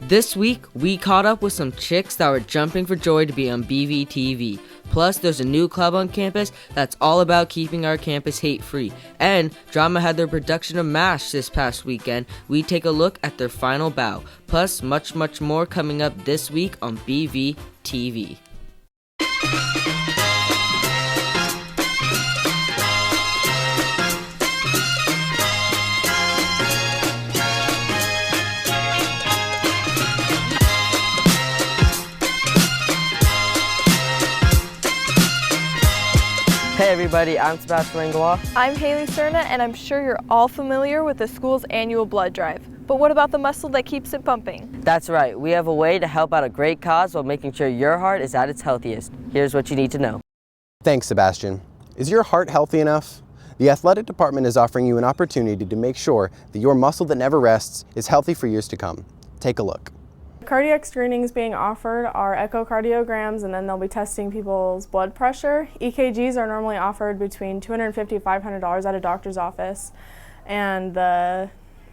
This week, we caught up with some chicks that were jumping for joy to be on BVTV. Plus, there's a new club on campus that's all about keeping our campus hate-free. And Drama had their production of MASH this past weekend. We take a look at their final bow. Plus, much more coming up this week on BVTV. Hey everybody, I'm Sebastian Langlois. I'm Haley Cerna, and I'm sure you're all familiar with the school's annual blood drive. But what about the muscle that keeps it pumping? That's right, we have a way to help out a great cause while making sure your heart is at its healthiest. Here's what you need to know. Thanks, Sebastian. Is your heart healthy enough? The athletic department is offering you an opportunity to make sure that your muscle that never rests is healthy for years to come. Take a look. Cardiac screenings being offered are echocardiograms, and then they'll be testing people's blood pressure. EKGs are normally offered between $250 to $500 at a doctor's office, and the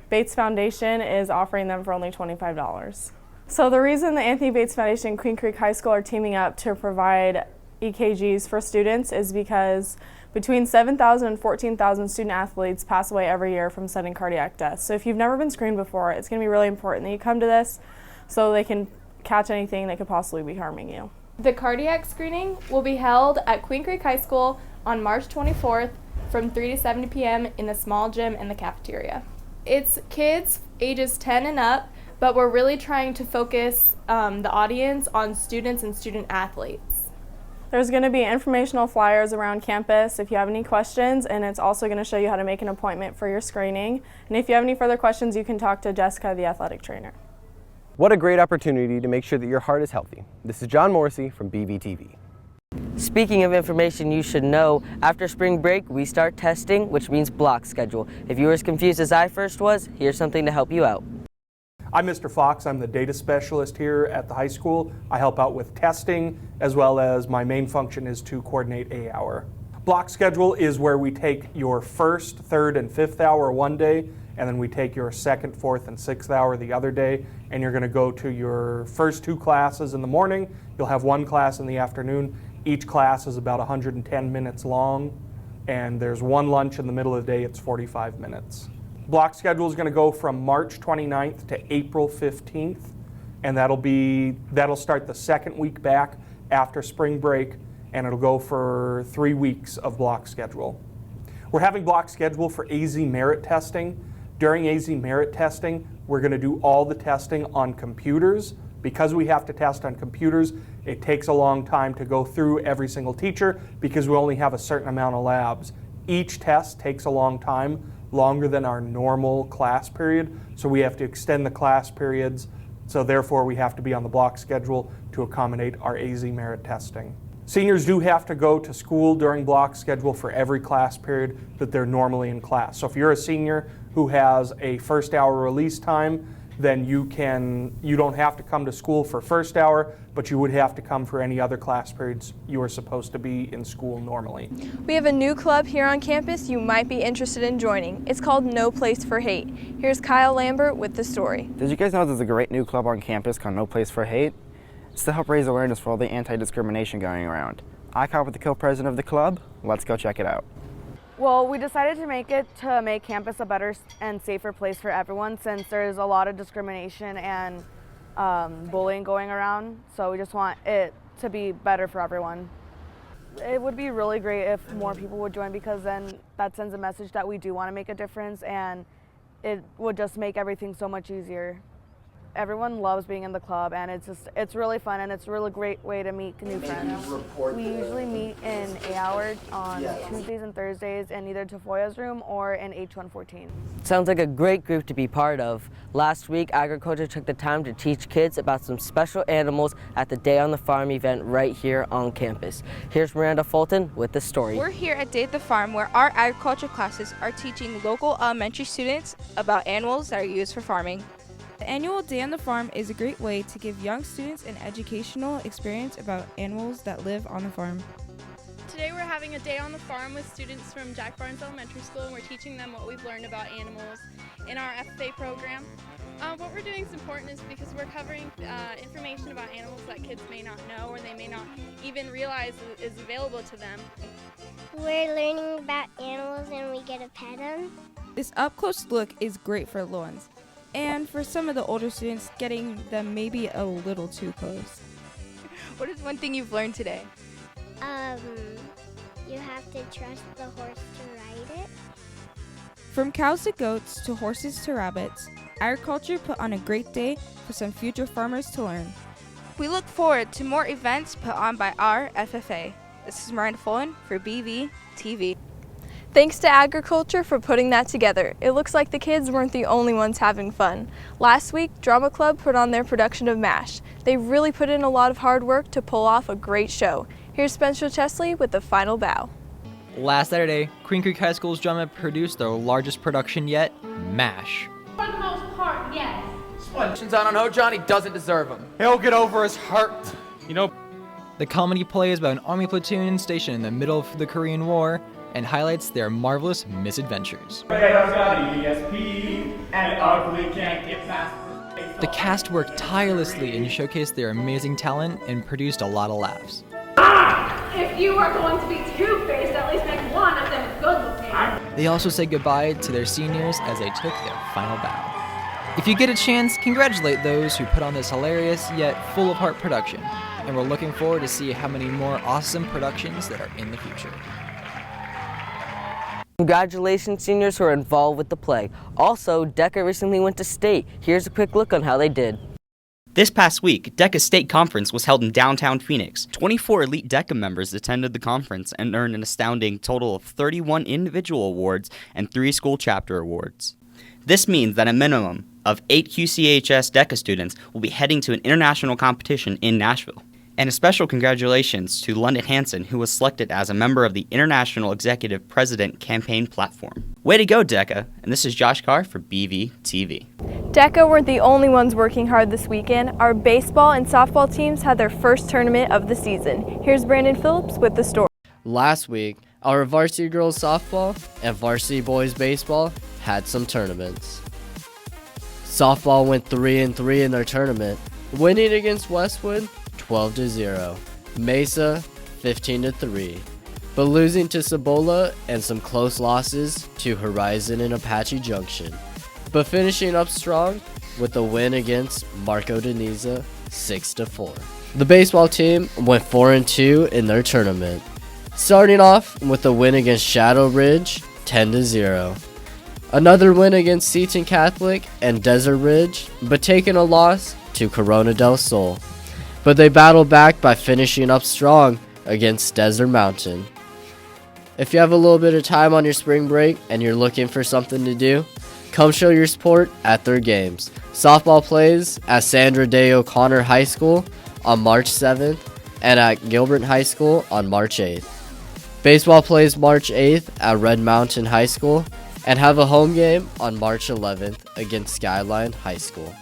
Bates Foundation is offering them for only $25. So the reason the Anthony Bates Foundation and Queen Creek High School are teaming up to provide EKGs for students is because between 7,000 and 14,000 student athletes pass away every year from sudden cardiac death. So if you've never been screened before, it's going to be really important that you come to this so they can catch anything that could possibly be harming you. The cardiac screening will be held at Queen Creek High School on March 24th from 3 to 7 p.m. in the small gym in the cafeteria. It's kids ages 10 and up, but we're really trying to focus the audience on students and student athletes. There's going to be informational flyers around campus if you have any questions, and it's also going to show you how to make an appointment for your screening. And if you have any further questions, you can talk to Jessica, the athletic trainer. What a great opportunity to make sure that your heart is healthy. This is John Morrissey from BVTV. Speaking of information you should know, after spring break, we start testing, which means block schedule. If you were as confused as I first was, here's something to help you out. I'm Mr. Fox. I'm the data specialist here at the high school. I help out with testing, as well as my main function is to coordinate A-hour. Block schedule is where we take your first, third, and fifth hour one day, and then we take your second, fourth, and sixth hour the other day, and you're going to go to your first two classes in the morning. You'll have one class in the afternoon. Each class is about 110 minutes long, and there's one lunch in the middle of the day. It's 45 minutes. Block schedule is going to go from March 29th to April 15th, and that'll start the second week back after spring break, and it'll go for 3 weeks of block schedule. We're having block schedule for AZ merit testing. During AZ merit testing, we're going to do all the testing on computers. Because we have to test on computers, it takes a long time to go through every single teacher because we only have a certain amount of labs. Each test takes a long time, longer than our normal class period, so we have to extend the class periods, so therefore we have to be on the block schedule to accommodate our AZ merit testing. Seniors do have to go to school during block schedule for every class period that they're normally in class. So if you're a senior who has a first hour release time, then you don't have to come to school for first hour, but you would have to come for any other class periods you are supposed to be in school normally. We have a new club here on campus you might be interested in joining. It's called No Place for Hate. Here's Kyle Lambert with the story. Did you guys know there's a great new club on campus called No Place for Hate? It's to help raise awareness for all the anti-discrimination going around. I caught with the co-president of the club. Let's go check it out. Well, we decided to make campus a better and safer place for everyone since there's a lot of discrimination and bullying going around. So we just want it to be better for everyone. It would be really great if more people would join because then that sends a message that we do want to make a difference, and it would just make everything so much easier. Everyone loves being in the club, and it's really fun, and it's a really great way to meet new friends. We usually meet in A-hour on Tuesdays and Thursdays in either Tafoya's room or in H114. Sounds like a great group to be part of. Last week, agriculture took the time to teach kids about some special animals at the Day on the Farm event right here on campus. Here's Miranda Fulton with the story. We're here at Day at the Farm where our agriculture classes are teaching local elementary students about animals that are used for farming. The annual Day on the Farm is a great way to give young students an educational experience about animals that live on the farm. Today we're having a day on the farm with students from Jack Barnes Elementary School, and we're teaching them what we've learned about animals in our FFA program. What we're doing is important is because we're covering information about animals that kids may not know or they may not even realize is available to them. We're learning about animals and we get to pet them. This up-close look is great for little ones, and for some of the older students, getting them maybe a little too close. What is one thing you've learned today? You have to trust the horse to ride it. From cows to goats to horses to rabbits, agriculture put on a great day for some future farmers to learn. We look forward to more events put on by our FFA. This is Miranda Fullen for BVTV. Thanks to agriculture for putting that together. It looks like the kids weren't the only ones having fun. Last week, Drama Club put on their production of MASH. They really put in a lot of hard work to pull off a great show. Here's Spencer Chesley with the final bow. Last Saturday, Queen Creek High School's drama produced their largest production yet, MASH. For the most part, yes. Questions on how Johnny doesn't deserve them. He'll get over his hurt. You know, The comedy play is about an army platoon stationed in the middle of the Korean War and highlights their marvelous misadventures. The cast worked tirelessly and showcased their amazing talent and produced a lot of laughs. If you are going to be two-faced, at least make one of them good-looking. They also said goodbye to their seniors as they took their final bow. If you get a chance, congratulate those who put on this hilarious yet full of heart production, and we're looking forward to see how many more awesome productions that are in the future. Congratulations, seniors who are involved with the play. Also, DECA recently went to state. Here's a quick look on how they did. This past week, DECA's state conference was held in downtown Phoenix. 24 elite DECA members attended the conference and earned an astounding total of 31 individual awards and 3 school chapter awards. This means that a minimum of 8 QCHS DECA students will be heading to an international competition in Nashville. And a special congratulations to London Hansen, who was selected as a member of the International Executive President Campaign Platform. Way to go, DECA! And this is Josh Carr for BVTV. DECA weren't the only ones working hard this weekend. Our baseball and softball teams had their first tournament of the season. Here's Brandon Phillips with the story. Last week, our varsity girls softball and varsity boys baseball had some tournaments. Softball went 3-3 in their tournament, winning against Westwood 12-0, Mesa 15-3, but losing to Cibola and some close losses to Horizon and Apache Junction, but finishing up strong with a win against Marco Deniza 6-4. The baseball team went 4-2 in their tournament, starting off with a win against Shadow Ridge 10-0. Another win against Seton Catholic and Desert Ridge, but taking a loss to Corona del Sol. But they battled back by finishing up strong against Desert Mountain. If you have a little bit of time on your spring break and you're looking for something to do, come show your support at their games. Softball plays at Sandra Day O'Connor High School on March 7th and at Gilbert High School on March 8th. Baseball plays March 8th at Red Mountain High School and have a home game on March 11th against Skyline High School.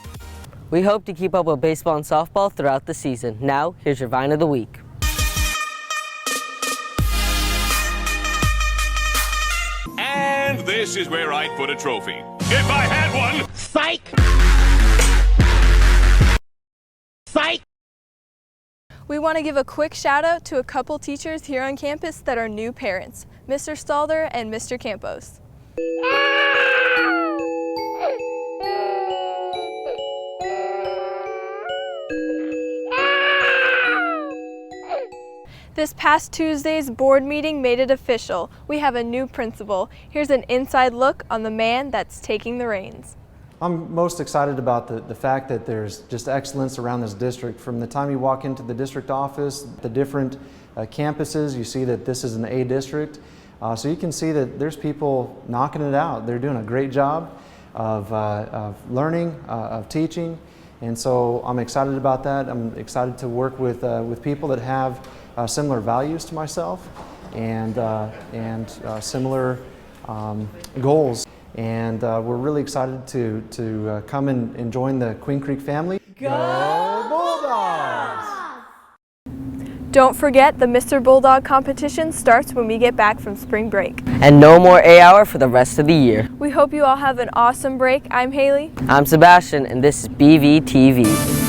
We hope to keep up with baseball and softball throughout the season. Now, here's your Vine of the Week. And this is where I'd put a trophy. If I had one! Psych! Psych! We want to give a quick shout out to a couple teachers here on campus that are new parents, Mr. Stalder and Mr. Campos. This past Tuesday's board meeting made it official. We have a new principal. Here's an inside look on the man that's taking the reins. I'm most excited about the fact that there's just excellence around this district. From the time you walk into the district office, the different campuses, you see that this is an A district. So you can see that there's people knocking it out. They're doing a great job of learning, of teaching, and so I'm excited about that. I'm excited to work with people that have similar values to myself and similar goals. And we're really excited to come and join the Queen Creek family. Go Bulldogs! Don't forget the Mr. Bulldog competition starts when we get back from spring break. And no more A hour for the rest of the year. We hope you all have an awesome break. I'm Haley. I'm Sebastian, and this is BVTV.